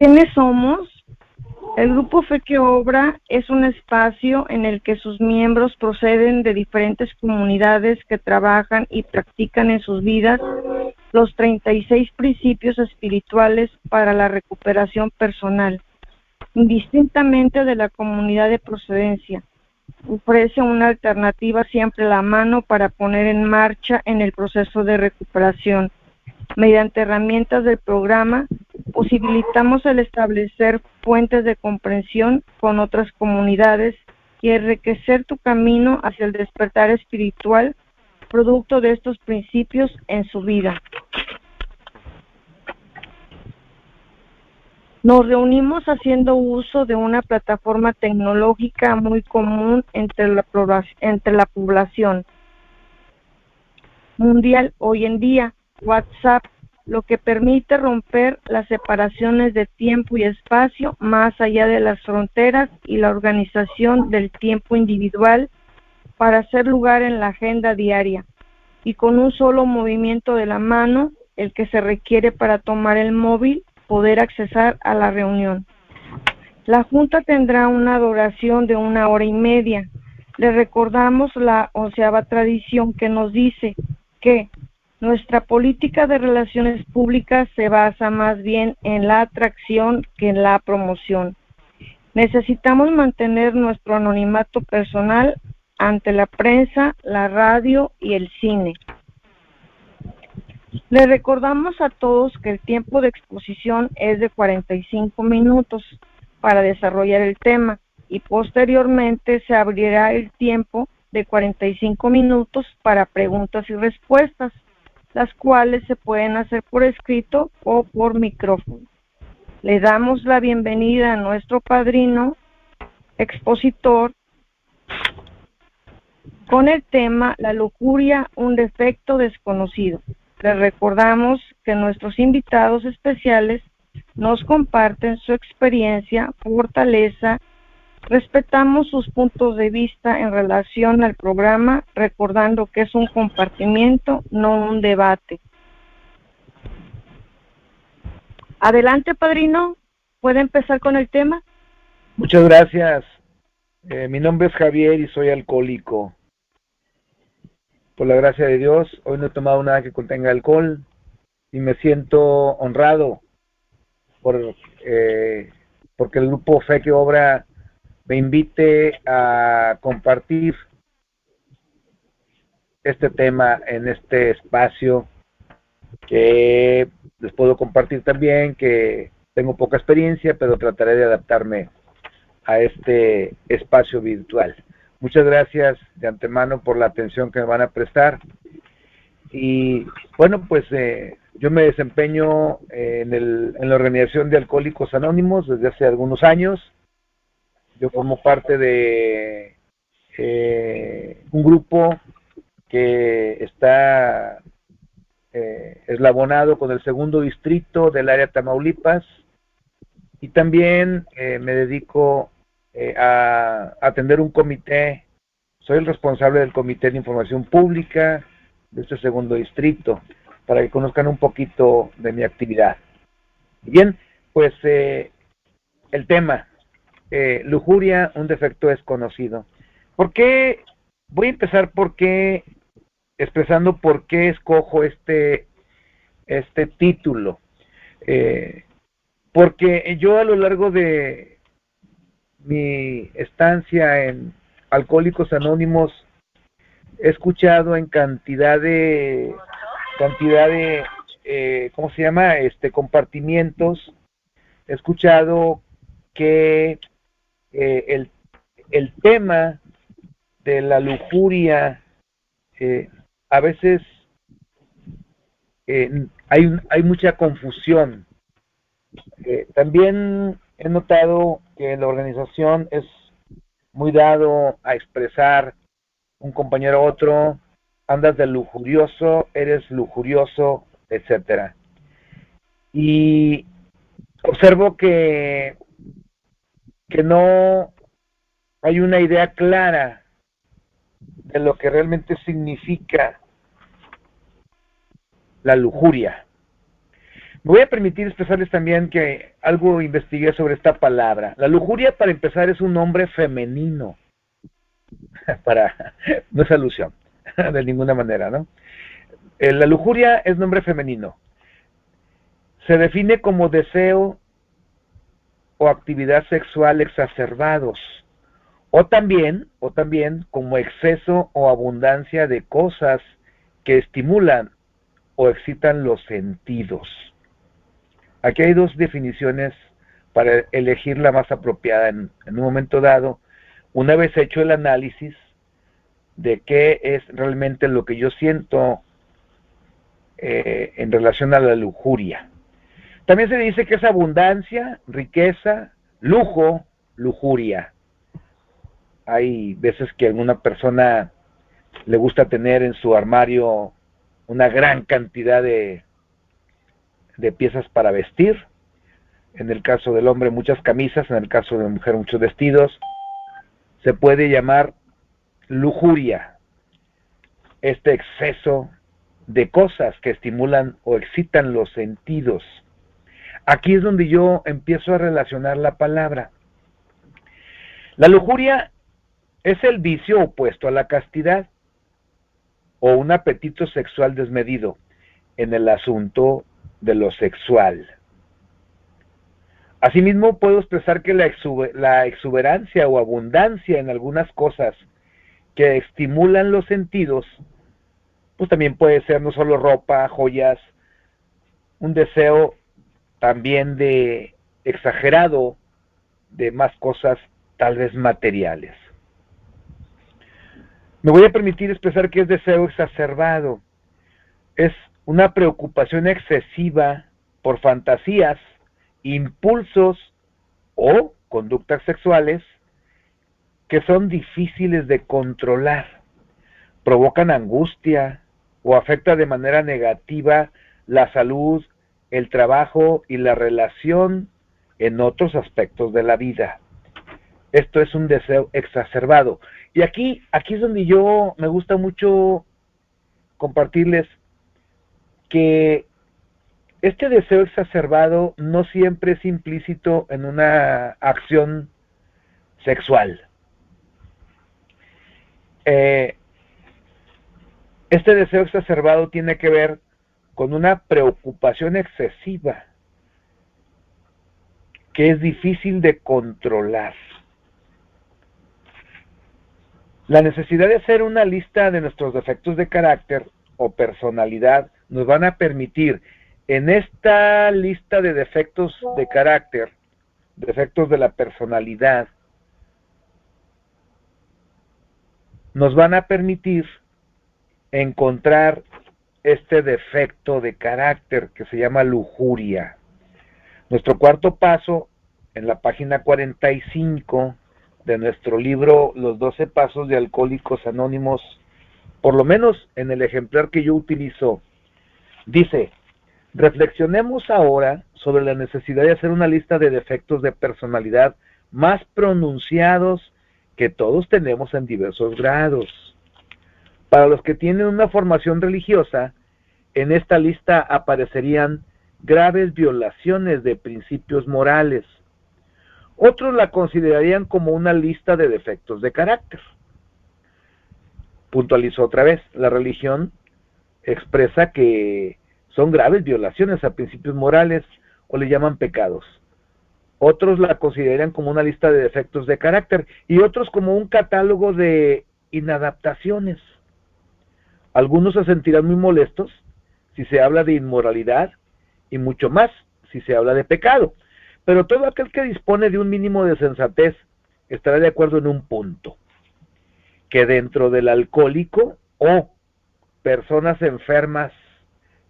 ¿Quiénes somos? El Grupo Fe que Obra es un espacio en el que sus miembros proceden de diferentes comunidades que trabajan y practican en sus vidas los 36 principios espirituales para la recuperación personal, indistintamente de la comunidad de procedencia. Ofrece una alternativa siempre a la mano para poner en marcha en el proceso de recuperación. Mediante herramientas del programa, posibilitamos el establecer puentes de comprensión con otras comunidades y enriquecer tu camino hacia el despertar espiritual, producto de estos principios en su vida. Nos reunimos haciendo uso de una plataforma tecnológica muy común entre la población mundial hoy en día, WhatsApp, lo que permite romper las separaciones de tiempo y espacio más allá de las fronteras y la organización del tiempo individual para hacer lugar en la agenda diaria, y con un solo movimiento de la mano, el que se requiere para tomar el móvil, poder accesar a la reunión. La Junta tendrá una duración de 1 hora y media. Le recordamos la 11ª tradición que nos dice que nuestra política de relaciones públicas se basa más bien en la atracción que en la promoción. Necesitamos mantener nuestro anonimato personal ante la prensa, la radio y el cine. Le recordamos a todos que el tiempo de exposición es de 45 minutos para desarrollar el tema y posteriormente se abrirá el tiempo de 45 minutos para preguntas y respuestas, las cuales se pueden hacer por escrito o por micrófono. Le damos la bienvenida a nuestro padrino expositor con el tema La lujuria, un defecto desconocido. Les recordamos que nuestros invitados especiales nos comparten su experiencia, fortaleza. Respetamos sus puntos de vista en relación al programa, recordando que es un compartimiento, no un debate. Adelante, padrino. ¿Puede empezar con el tema? Muchas gracias. Mi nombre es Javier y soy alcohólico. Por la gracia de Dios, hoy no he tomado nada que contenga alcohol y me siento honrado porque el Grupo Fe que Obra me invite a compartir este tema en este espacio, que les puedo compartir también que tengo poca experiencia, pero trataré de adaptarme a este espacio virtual. Muchas gracias de antemano por la atención que me van a prestar. Y bueno, pues yo me desempeño en la organización de Alcohólicos Anónimos desde hace algunos años. Yo formo parte de un grupo que está eslabonado con el 2º distrito del área Tamaulipas, y también me dedico a atender un comité. Soy el responsable del Comité de Información Pública de este 2º distrito, para que conozcan un poquito de mi actividad. Bien, pues el tema, lujuria, un defecto desconocido. ¿Por qué? Voy a empezar expresando por qué escojo este título. Porque yo, a lo largo de mi estancia en Alcohólicos Anónimos, he escuchado en cantidad de ¿cómo se llama? Compartimientos. He escuchado que el tema de la lujuria, a veces hay mucha confusión. También he notado que la organización es muy dado a expresar un compañero a otro: andas de lujurioso, eres lujurioso, etcétera. Y observo que no hay una idea clara de lo que realmente significa la lujuria. Me voy a permitir expresarles también que algo investigué sobre esta palabra. La lujuria, para empezar, es un nombre femenino. No es alusión, de ninguna manera, ¿no? La lujuria es nombre femenino. Se define como deseo o actividad sexual exacerbados, o también como exceso o abundancia de cosas que estimulan o excitan los sentidos. Aquí hay dos definiciones para elegir la más apropiada en un momento dado, una vez hecho el análisis de qué es realmente lo que yo siento en relación a la lujuria. También se dice que es abundancia, riqueza, lujo, lujuria. Hay veces que a alguna persona le gusta tener en su armario una gran cantidad de piezas para vestir. En el caso del hombre, muchas camisas. En el caso de la mujer, muchos vestidos. Se puede llamar lujuria este exceso de cosas que estimulan o excitan los sentidos. Aquí es donde yo empiezo a relacionar la palabra. La lujuria es el vicio opuesto a la castidad o un apetito sexual desmedido en el asunto de lo sexual. Asimismo, puedo expresar que la exuberancia o abundancia en algunas cosas que estimulan los sentidos, pues también puede ser no solo ropa, joyas, un deseo también de exagerado de más cosas tal vez materiales. Me voy a permitir expresar que es deseo exacerbado. Es una preocupación excesiva por fantasías, impulsos o conductas sexuales que son difíciles de controlar, provocan angustia o afectan de manera negativa la salud, el trabajo y la relación en otros aspectos de la vida. Esto es un deseo exacerbado. Y aquí es donde yo me gusta mucho compartirles que este deseo exacerbado no siempre es implícito en una acción sexual. Este deseo exacerbado tiene que ver con una preocupación excesiva que es difícil de controlar. La necesidad de hacer una lista de nuestros defectos de carácter o personalidad nos van a permitir, en esta lista de defectos de carácter, defectos de la personalidad, nos van a permitir encontrar este defecto de carácter que se llama lujuria. Nuestro cuarto paso, en la página 45 de nuestro libro Los 12 Pasos de Alcohólicos Anónimos, por lo menos en el ejemplar que yo utilizo, dice: reflexionemos ahora sobre la necesidad de hacer una lista de defectos de personalidad más pronunciados que todos tenemos en diversos grados. Para los que tienen una formación religiosa, en esta lista aparecerían graves violaciones de principios morales. Otros la considerarían como una lista de defectos de carácter. Puntualizó otra vez, la religión expresa que son graves violaciones a principios morales o le llaman pecados. Otros la considerarían como una lista de defectos de carácter y otros como un catálogo de inadaptaciones. Algunos se sentirán muy molestos si se habla de inmoralidad y mucho más si se habla de pecado. Pero todo aquel que dispone de un mínimo de sensatez estará de acuerdo en un punto: que dentro del alcohólico o personas enfermas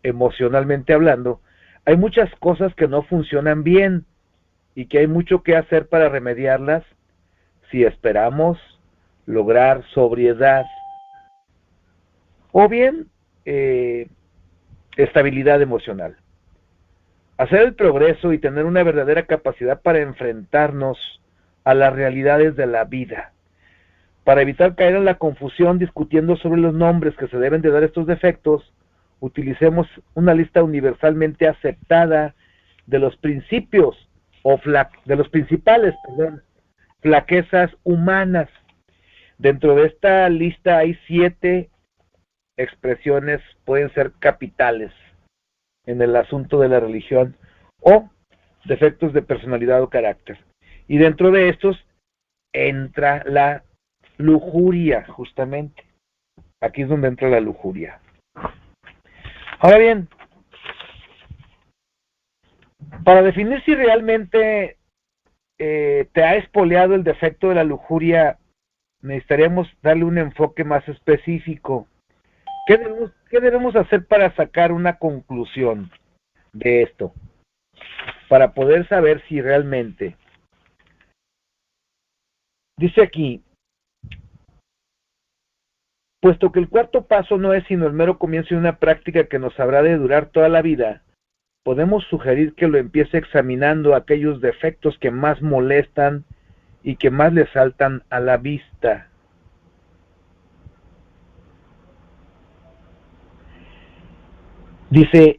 emocionalmente hablando, hay muchas cosas que no funcionan bien y que hay mucho que hacer para remediarlas si esperamos lograr sobriedad o bien estabilidad emocional. Hacer el progreso y tener una verdadera capacidad para enfrentarnos a las realidades de la vida, para evitar caer en la confusión discutiendo sobre los nombres que se deben de dar estos defectos utilicemos una lista universalmente aceptada de los principios de los principales, flaquezas humanas. Dentro de esta lista hay 7 expresiones, pueden ser capitales en el asunto de la religión o defectos de personalidad o carácter. Y dentro de estos entra la lujuria, justamente. Aquí es donde entra la lujuria. Ahora bien, para definir si realmente te ha espoleado el defecto de la lujuria, necesitaríamos darle un enfoque más específico. ¿Qué debemos hacer para sacar una conclusión de esto? Para poder saber si realmente... Dice aquí, puesto que el cuarto paso no es sino el mero comienzo de una práctica que nos habrá de durar toda la vida, podemos sugerir que lo empiece examinando aquellos defectos que más molestan y que más le saltan a la vista. Dice,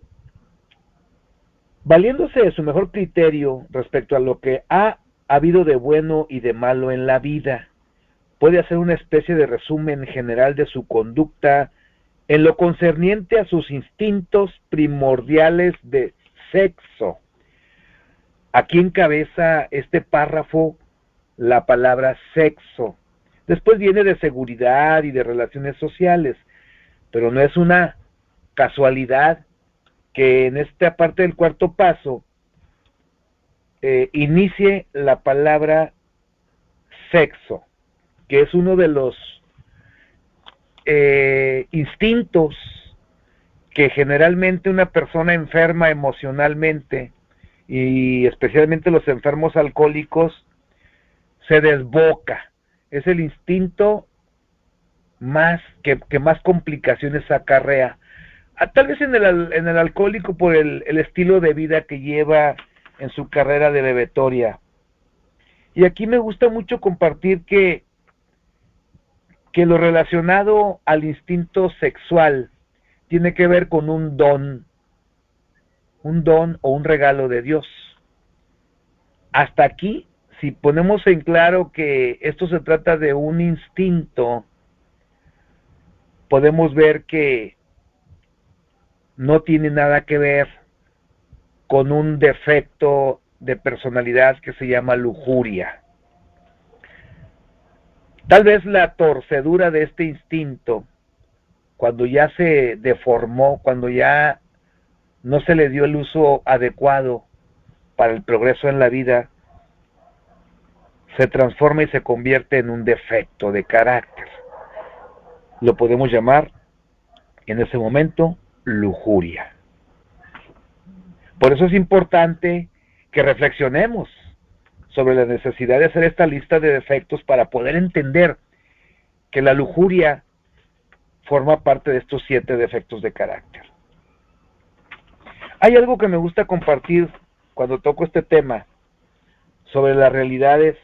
valiéndose de su mejor criterio respecto a lo que ha habido de bueno y de malo en la vida, puede hacer una especie de resumen general de su conducta en lo concerniente a sus instintos primordiales de sexo. Aquí encabeza este párrafo la palabra sexo. Después viene de seguridad y de relaciones sociales, pero no es una casualidad que en esta parte del cuarto paso inicie la palabra sexo, que es uno de los instintos que generalmente una persona enferma emocionalmente, y especialmente los enfermos alcohólicos, se desboca. Es el instinto más que más complicaciones acarrea. Tal vez en el alcohólico por el estilo de vida que lleva en su carrera de bebetoria. Y aquí me gusta mucho compartir que lo relacionado al instinto sexual tiene que ver con un don o un regalo de Dios. Hasta aquí, si ponemos en claro que esto se trata de un instinto, podemos ver que no tiene nada que ver con un defecto de personalidad que se llama lujuria. Tal vez la torcedura de este instinto, cuando ya se deformó, cuando ya no se le dio el uso adecuado para el progreso en la vida, se transforma y se convierte en un defecto de carácter. Lo podemos llamar en ese momento lujuria. Por eso es importante que reflexionemos sobre la necesidad de hacer esta lista de defectos para poder entender que la lujuria forma parte de estos 7 defectos de carácter. Hay algo que me gusta compartir cuando toco este tema sobre las realidades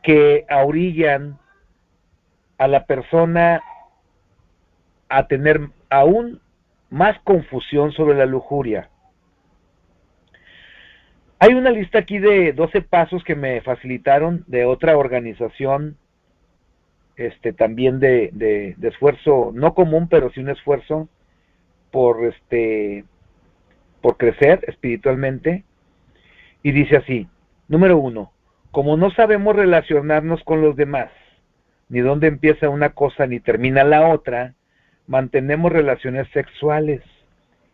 que ahorillan a la persona a tener aún más confusión sobre la lujuria. Hay una lista aquí de 12 pasos que me facilitaron de otra organización, también de esfuerzo no común, pero sí un esfuerzo por crecer espiritualmente, y dice así: número 1, como no sabemos relacionarnos con los demás, ni dónde empieza una cosa ni termina la otra, mantenemos relaciones sexuales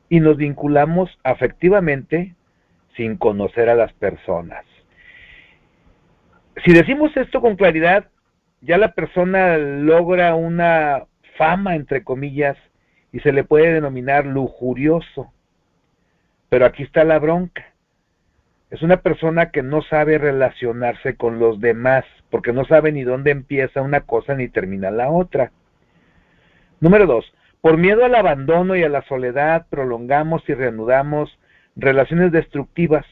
y nos vinculamos afectivamente sin conocer a las personas. Si decimos esto con claridad, ya la persona logra una fama, entre comillas, y se le puede denominar lujurioso. Pero aquí está la bronca. Es una persona que no sabe relacionarse con los demás, porque no sabe ni dónde empieza una cosa ni termina la otra. Número 2, por miedo al abandono y a la soledad, prolongamos y reanudamos relaciones destructivas,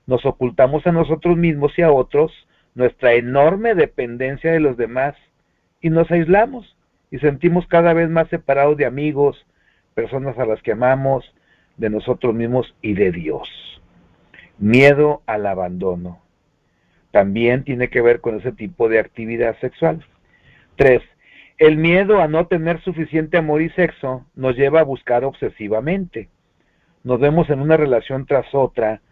nos ocultamos a nosotros mismos y a otros nuestra enorme dependencia de los demás y nos aislamos y sentimos cada vez más separados de amigos, personas a las que amamos, de nosotros mismos y de Dios. Miedo al abandono. También tiene que ver con ese tipo de actividad sexual. 3. El miedo a no tener suficiente amor y sexo nos lleva a buscar obsesivamente. Nos vemos en una relación tras otra,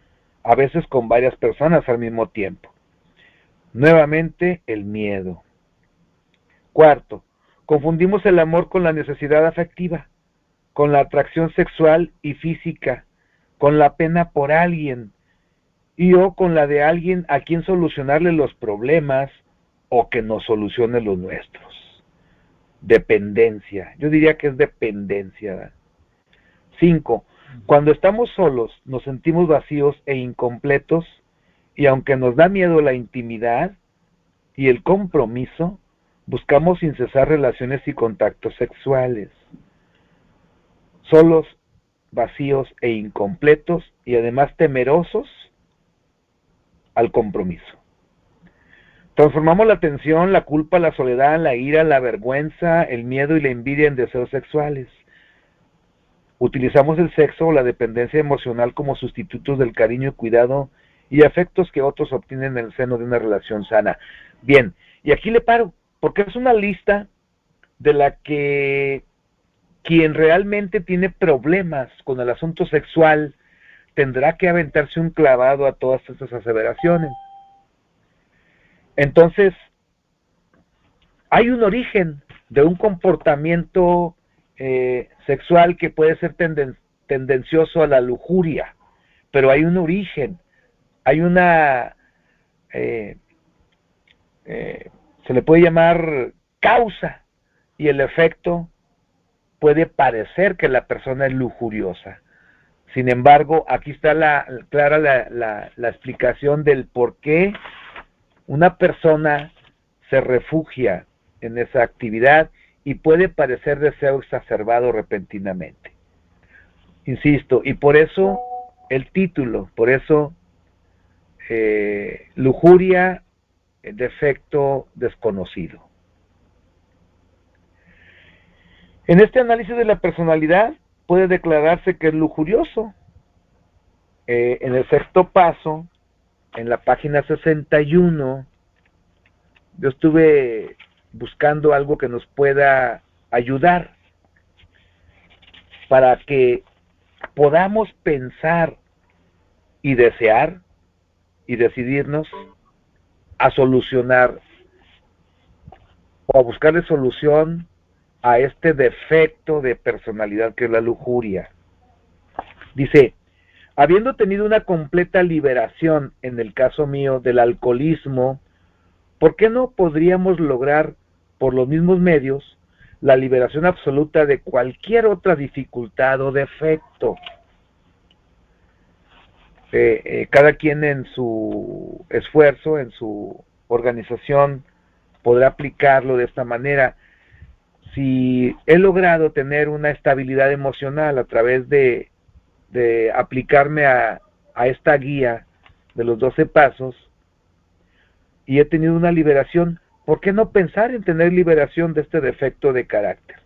a veces con varias personas al mismo tiempo. Nuevamente, el miedo. 4. Confundimos el amor con la necesidad afectiva, con la atracción sexual y física, con la pena por alguien, y o con la de alguien a quien solucionarle los problemas o que nos solucione los nuestros. Dependencia. Yo diría que es dependencia, ¿verdad? 5. Cuando estamos solos, nos sentimos vacíos e incompletos, y aunque nos da miedo la intimidad y el compromiso, buscamos sin cesar relaciones y contactos sexuales. Solos, vacíos e incompletos, y además temerosos al compromiso. Transformamos la tensión, la culpa, la soledad, la ira, la vergüenza, el miedo y la envidia en deseos sexuales. Utilizamos el sexo o la dependencia emocional como sustitutos del cariño y cuidado y afectos que otros obtienen en el seno de una relación sana. Bien, y aquí le paro, porque es una lista de la que quien realmente tiene problemas con el asunto sexual tendrá que aventarse un clavado a todas estas aseveraciones. Entonces, hay un origen de un comportamiento sexual que puede ser tendencioso a la lujuria, pero hay un origen, hay una, se le puede llamar causa, y el efecto puede parecer que la persona es lujuriosa. Sin embargo, aquí está clara la explicación del por qué una persona se refugia en esa actividad y puede parecer deseo exacerbado repentinamente. Insisto, y por eso el título, por eso lujuria, defecto desconocido. En este análisis de la personalidad puede declararse que es lujurioso. En el sexto paso, en la página 61, yo estuve buscando algo que nos pueda ayudar para que podamos pensar y desear y decidirnos a solucionar o a buscarle solución a este defecto de personalidad que es la lujuria. Dice, habiendo tenido una completa liberación, en el caso mío, del alcoholismo, ¿por qué no podríamos lograr, por los mismos medios, la liberación absoluta de cualquier otra dificultad o defecto? Cada quien en su esfuerzo, en su organización, podrá aplicarlo de esta manera. Si he logrado tener una estabilidad emocional a través de aplicarme a esta guía de los 12 pasos, y he tenido una liberación, ¿por qué no pensar en tener liberación de este defecto de carácter?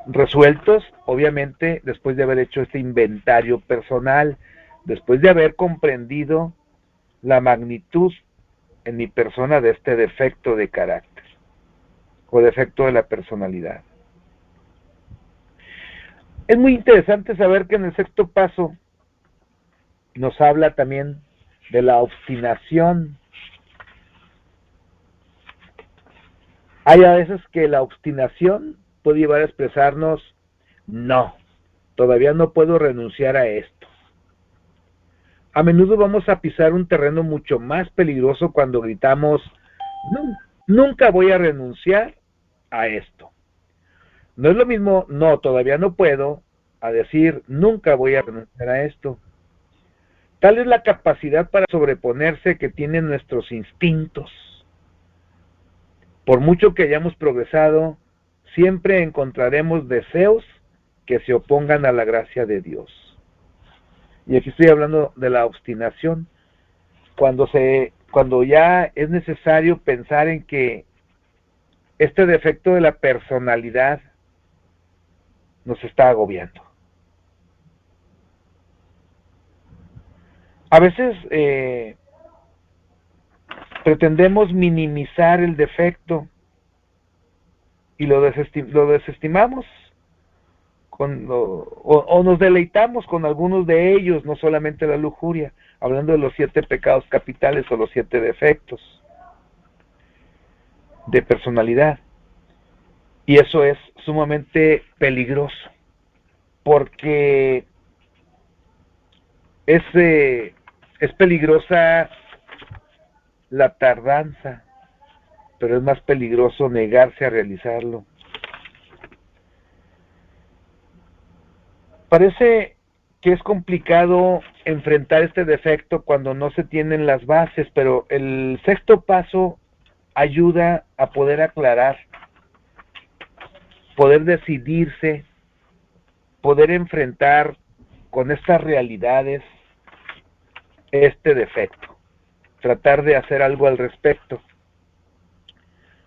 Resueltos, obviamente, después de haber hecho este inventario personal, después de haber comprendido la magnitud en mi persona de este defecto de carácter o defecto de la personalidad. Es muy interesante saber que en el sexto paso nos habla también de la obstinación. Hay a veces que la obstinación puede llevar a expresarnos, no, todavía no puedo renunciar a esto. A menudo vamos a pisar un terreno mucho más peligroso cuando gritamos, no, nunca voy a renunciar a esto. No es lo mismo, no, todavía no puedo, a decir, nunca voy a renunciar a esto. Tal es la capacidad para sobreponerse que tienen nuestros instintos. Por mucho que hayamos progresado, siempre encontraremos deseos que se opongan a la gracia de Dios. Y aquí estoy hablando de la obstinación, cuando ya es necesario pensar en que este defecto de la personalidad nos está agobiando. A veces pretendemos minimizar el defecto y lo desestimamos o nos deleitamos con algunos de ellos, no solamente la lujuria, hablando de los 7 pecados capitales o los 7 defectos de personalidad. Y eso es sumamente peligroso, porque es peligrosa la tardanza, pero es más peligroso negarse a realizarlo. Parece que es complicado enfrentar este defecto cuando no se tienen las bases, pero el 6º paso ayuda a poder aclarar, poder decidirse, poder enfrentar con estas realidades este defecto, tratar de hacer algo al respecto.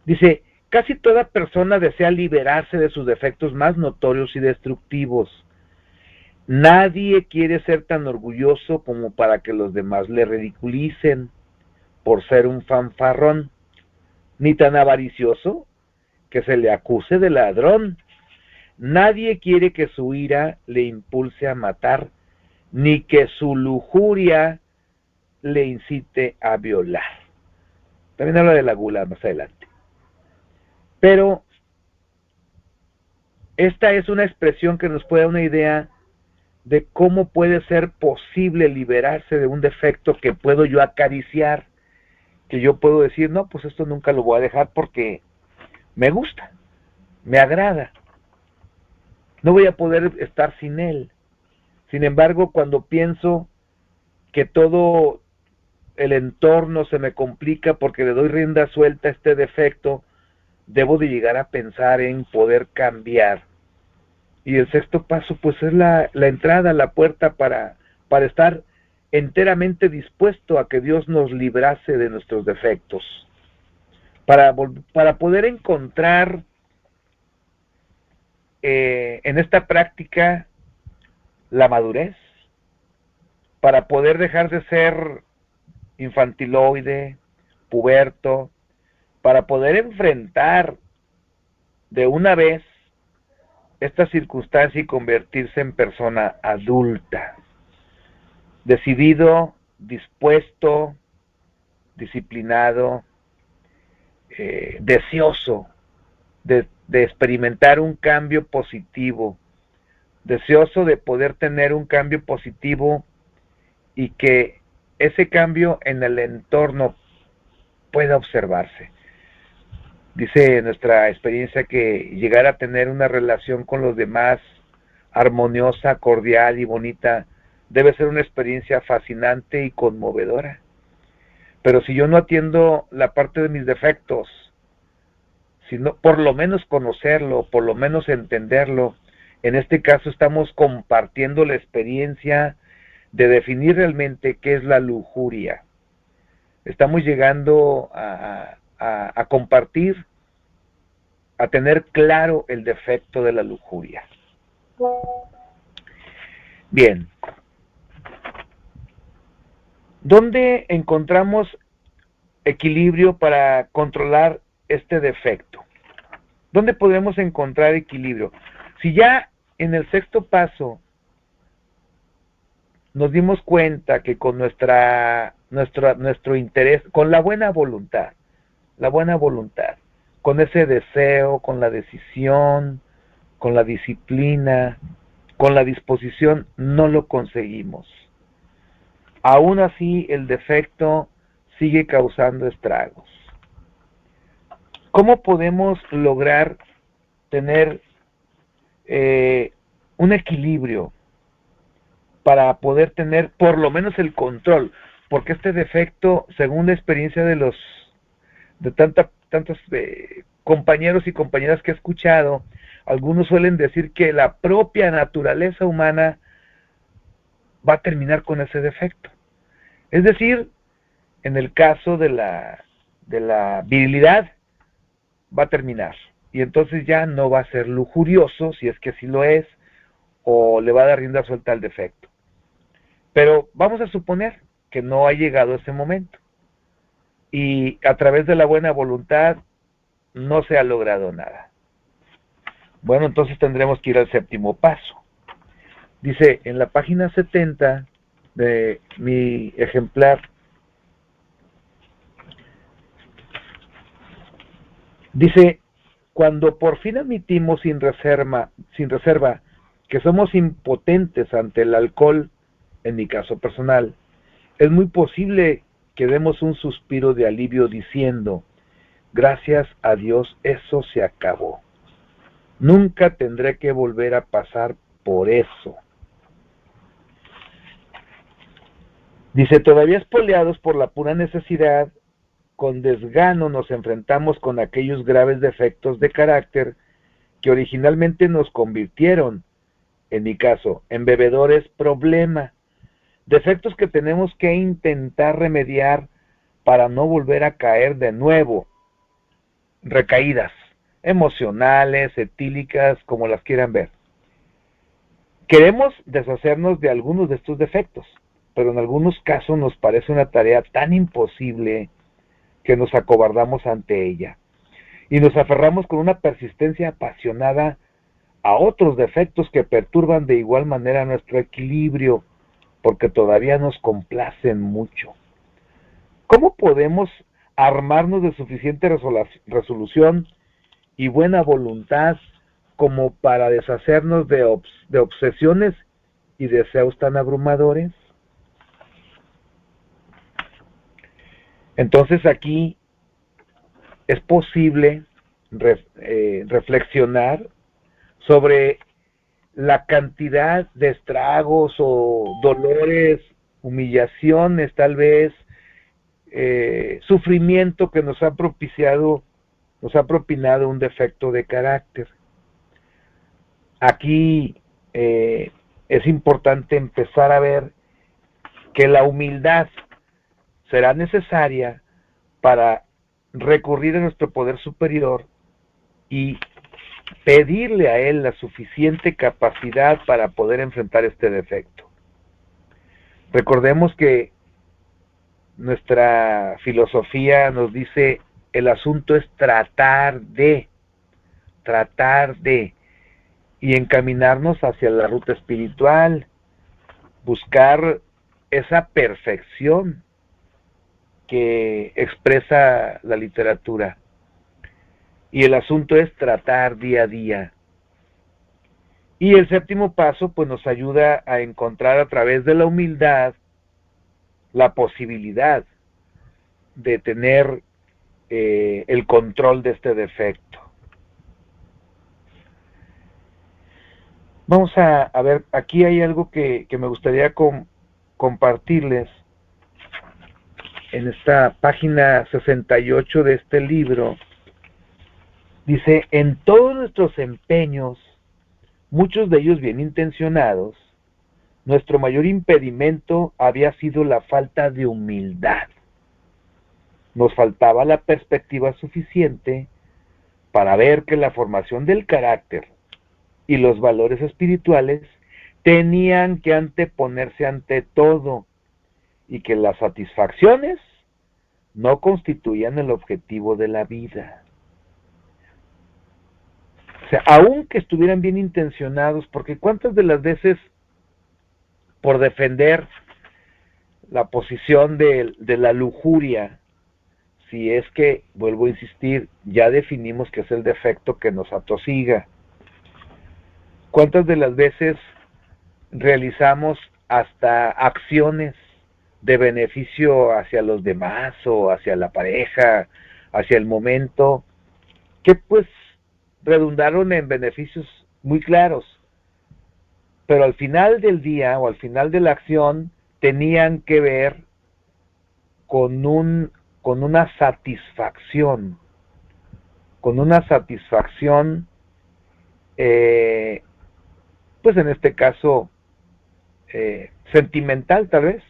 Dice, casi toda persona desea liberarse de sus defectos más notorios y destructivos. Nadie quiere ser tan orgulloso como para que los demás le ridiculicen por ser un fanfarrón, ni tan avaricioso que se le acuse de ladrón. Nadie quiere que su ira le impulse a matar, ni que su lujuria le incite a violar. También habla de la gula más adelante. Pero esta es una expresión que nos puede dar una idea de cómo puede ser posible liberarse de un defecto que puedo yo acariciar, que yo puedo decir, no, pues esto nunca lo voy a dejar porque me gusta, me agrada, no voy a poder estar sin él. Sin embargo, cuando pienso que todo el entorno se me complica porque le doy rienda suelta a este defecto, debo de llegar a pensar en poder cambiar. Y el 6º paso pues es la entrada, la puerta para estar enteramente dispuesto a que Dios nos librase de nuestros defectos, para poder encontrar en esta práctica la madurez, para poder dejar de ser infantiloide, puberto, para poder enfrentar de una vez esta circunstancia y convertirse en persona adulta, decidido, dispuesto, disciplinado, deseoso de experimentar un cambio positivo, deseoso de poder tener un cambio positivo y que ese cambio en el entorno pueda observarse. Dice nuestra experiencia que llegar a tener una relación con los demás armoniosa, cordial y bonita debe ser una experiencia fascinante y conmovedora. Pero si yo no atiendo la parte de mis defectos, sino por lo menos conocerlo, por lo menos entenderlo, en este caso estamos compartiendo la experiencia de definir realmente qué es la lujuria. Estamos llegando a compartir, a tener claro el defecto de la lujuria. Bien. ¿Dónde encontramos equilibrio para controlar este defecto? ¿Dónde podemos encontrar equilibrio? Si ya en el 6º paso nos dimos cuenta que con nuestro interés, con la buena voluntad, con ese deseo, con la decisión, con la disciplina, con la disposición, no lo conseguimos. Aún así, el defecto sigue causando estragos. ¿Cómo podemos lograr tener un equilibrio para poder tener por lo menos el control? Porque este defecto, según la experiencia de tantos compañeros y compañeras que he escuchado, algunos suelen decir que la propia naturaleza humana va a terminar con ese defecto. Es decir, en el caso de la virilidad, va a terminar. Y entonces ya no va a ser lujurioso, si es que así lo es, o le va a dar rienda suelta al defecto. Pero vamos a suponer que no ha llegado ese momento. Y a través de la buena voluntad no se ha logrado nada. Bueno, entonces tendremos que ir al séptimo paso. Dice, en la página 70 de mi ejemplar, dice, cuando por fin admitimos sin reserva que somos impotentes ante el alcohol, en mi caso personal, es muy posible que demos un suspiro de alivio diciendo, gracias a Dios eso se acabó. Nunca tendré que volver a pasar por eso. Dice, todavía espoleados por la pura necesidad, con desgano nos enfrentamos con aquellos graves defectos de carácter que originalmente nos convirtieron, en mi caso, en bebedores problema, defectos que tenemos que intentar remediar para no volver a caer de nuevo, recaídas emocionales, etílicas, como las quieran ver. Queremos deshacernos de algunos de estos defectos, pero en algunos casos nos parece una tarea tan imposible que nos acobardamos ante ella y nos aferramos con una persistencia apasionada a otros defectos que perturban de igual manera nuestro equilibrio porque todavía nos complacen mucho. ¿Cómo podemos armarnos de suficiente resolución y buena voluntad como para deshacernos de obsesiones y deseos tan abrumadores? Entonces aquí es posible reflexionar sobre la cantidad de estragos o dolores, humillaciones tal vez, sufrimiento que nos ha propinado un defecto de carácter. Aquí es importante empezar a ver que la humildad será necesaria para recurrir a nuestro poder superior y pedirle a él la suficiente capacidad para poder enfrentar este defecto. Recordemos que nuestra filosofía nos dice el asunto es tratar de y encaminarnos hacia la ruta espiritual, buscar esa perfección que expresa la literatura. Y el asunto es tratar día a día. Y el séptimo paso pues nos ayuda a encontrar a través de la humildad la posibilidad de tener el control de este defecto. Vamos a ver, aquí hay algo que me gustaría compartirles en esta página 68 de este libro. Dice, en todos nuestros empeños, muchos de ellos bien intencionados, nuestro mayor impedimento había sido la falta de humildad. Nos faltaba la perspectiva suficiente para ver que la formación del carácter y los valores espirituales tenían que anteponerse ante todo y que las satisfacciones no constituían el objetivo de la vida. O sea, aunque estuvieran bien intencionados, porque cuántas de las veces por defender la posición de la lujuria, si es que, vuelvo a insistir, ya definimos que es el defecto que nos atosiga, cuántas de las veces realizamos hasta acciones de beneficio hacia los demás o hacia la pareja, hacia el momento, que pues redundaron en beneficios muy claros, pero al final del día o al final de la acción tenían que ver con una satisfacción, pues en este caso sentimental tal vez,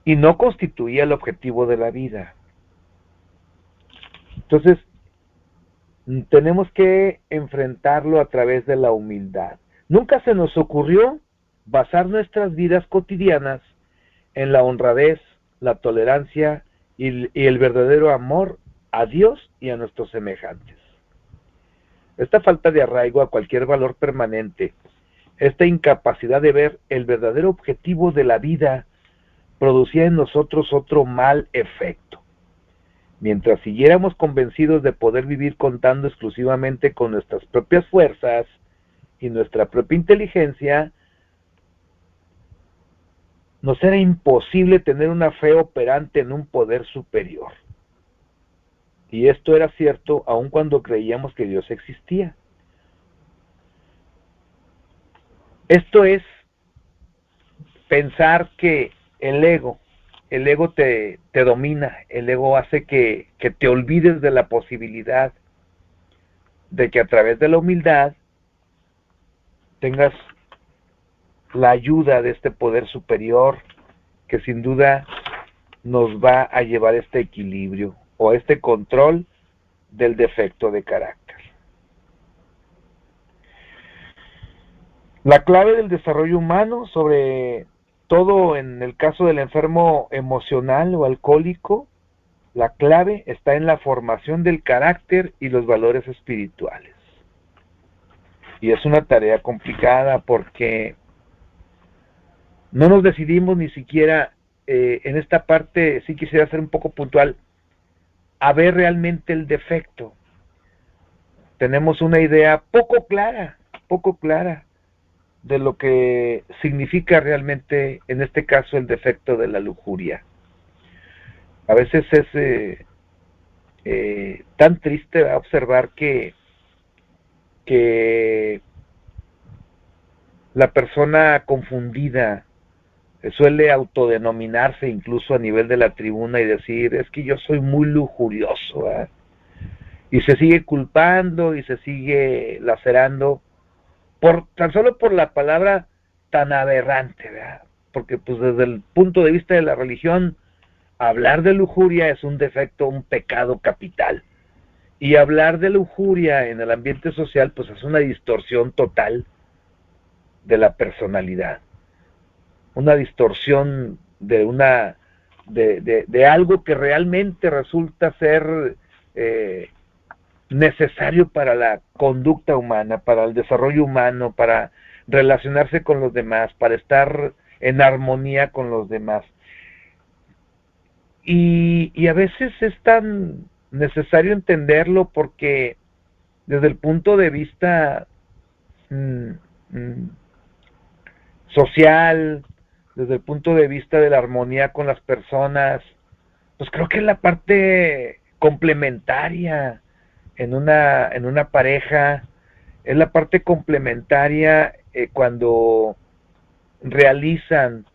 y no constituía el objetivo de la vida. Entonces, tenemos que enfrentarlo a través de la humildad. Nunca se nos ocurrió basar nuestras vidas cotidianas en la honradez, la tolerancia y el verdadero amor a Dios y a nuestros semejantes. Esta falta de arraigo a cualquier valor permanente, esta incapacidad de ver el verdadero objetivo de la vida, producía en nosotros otro mal efecto. Mientras siguiéramos convencidos de poder vivir contando exclusivamente con nuestras propias fuerzas y nuestra propia inteligencia, nos era imposible tener una fe operante en un poder superior. Y esto era cierto aun cuando creíamos que Dios existía. Esto es pensar que el ego te domina, el ego hace que te olvides de la posibilidad de que a través de la humildad tengas la ayuda de este poder superior que sin duda nos va a llevar a este equilibrio o a este control del defecto de carácter. La clave del desarrollo humano, sobre todo en el caso del enfermo emocional o alcohólico, la clave está en la formación del carácter y los valores espirituales. Y es una tarea complicada porque no nos decidimos ni siquiera en esta parte, sí quisiera ser un poco puntual, a ver realmente el defecto. Tenemos una idea poco clara de lo que significa realmente, en este caso, el defecto de la lujuria. A veces es tan triste observar que la persona confundida suele autodenominarse incluso a nivel de la tribuna y decir, es que yo soy muy lujurioso, ¿eh? Y se sigue culpando y se sigue lacerando tan solo por la palabra tan aberrante, ¿verdad? Porque pues desde el punto de vista de la religión, hablar de lujuria es un defecto, un pecado capital. Y hablar de lujuria en el ambiente social pues es una distorsión total de la personalidad. Una distorsión de algo que realmente resulta ser necesario para la conducta humana, para el desarrollo humano, para relacionarse con los demás, para estar en armonía con los demás. Y a veces es tan necesario entenderlo porque desde el punto de vista social, desde el punto de vista de la armonía con las personas, pues creo que es la parte complementaria en una pareja, es la parte complementaria cuando realizan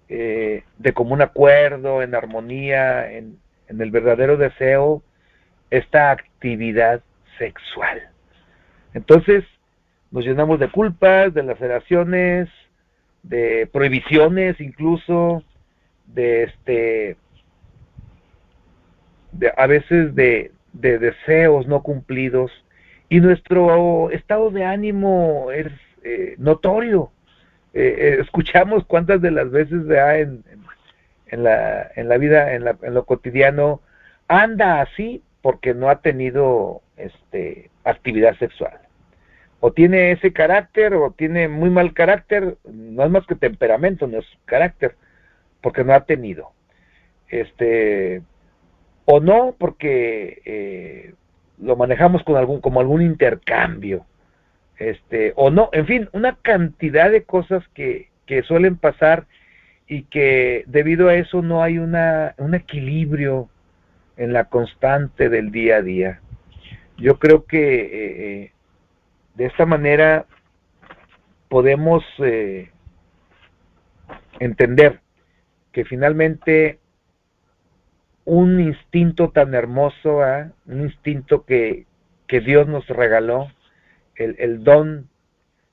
de común acuerdo, en armonía, en el verdadero deseo, esta actividad sexual. Entonces, nos llenamos de culpas, de laceraciones, de prohibiciones incluso, a veces de deseos no cumplidos, y nuestro estado de ánimo es notorio. Escuchamos cuántas de las veces en la vida, en lo cotidiano, anda así porque no ha tenido actividad sexual. O tiene ese carácter, o tiene muy mal carácter, no es más que temperamento, no es carácter, porque no ha tenido. O no, porque lo manejamos como algún intercambio. O no, en fin, una cantidad de cosas que suelen pasar y que debido a eso no hay un equilibrio en la constante del día a día. Yo creo que de esta manera podemos entender que finalmente un instinto tan hermoso, un instinto que Dios nos regaló, el don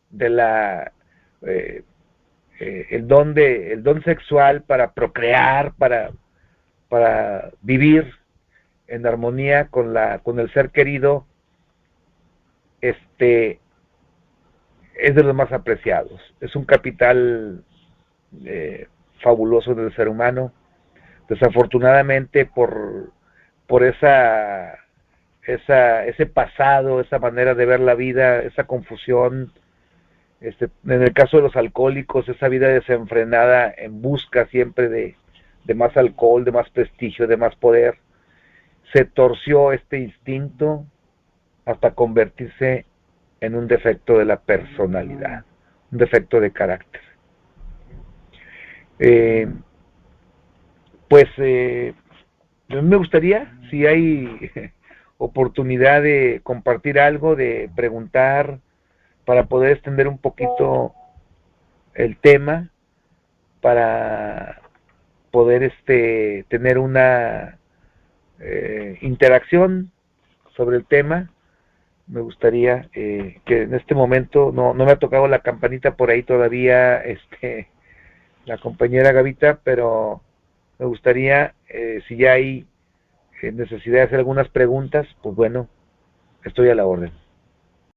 de la el don sexual para procrear, para vivir, en armonía con el ser querido, es de los más apreciados. Es un capital fabuloso del ser humano. Desafortunadamente por ese pasado, esa manera de ver la vida, esa confusión, en el caso de los alcohólicos, esa vida desenfrenada en busca siempre de más alcohol, de más prestigio, de más poder, se torció este instinto hasta convertirse en un defecto de la personalidad, un defecto de carácter. Pues a mí me gustaría, si hay oportunidad de compartir algo, de preguntar, para poder extender un poquito el tema, para poder tener una interacción sobre el tema. Me gustaría que en este momento no me ha tocado la campanita por ahí todavía, la compañera Gavita, pero me gustaría, si ya hay necesidad de hacer algunas preguntas, pues bueno, estoy a la orden.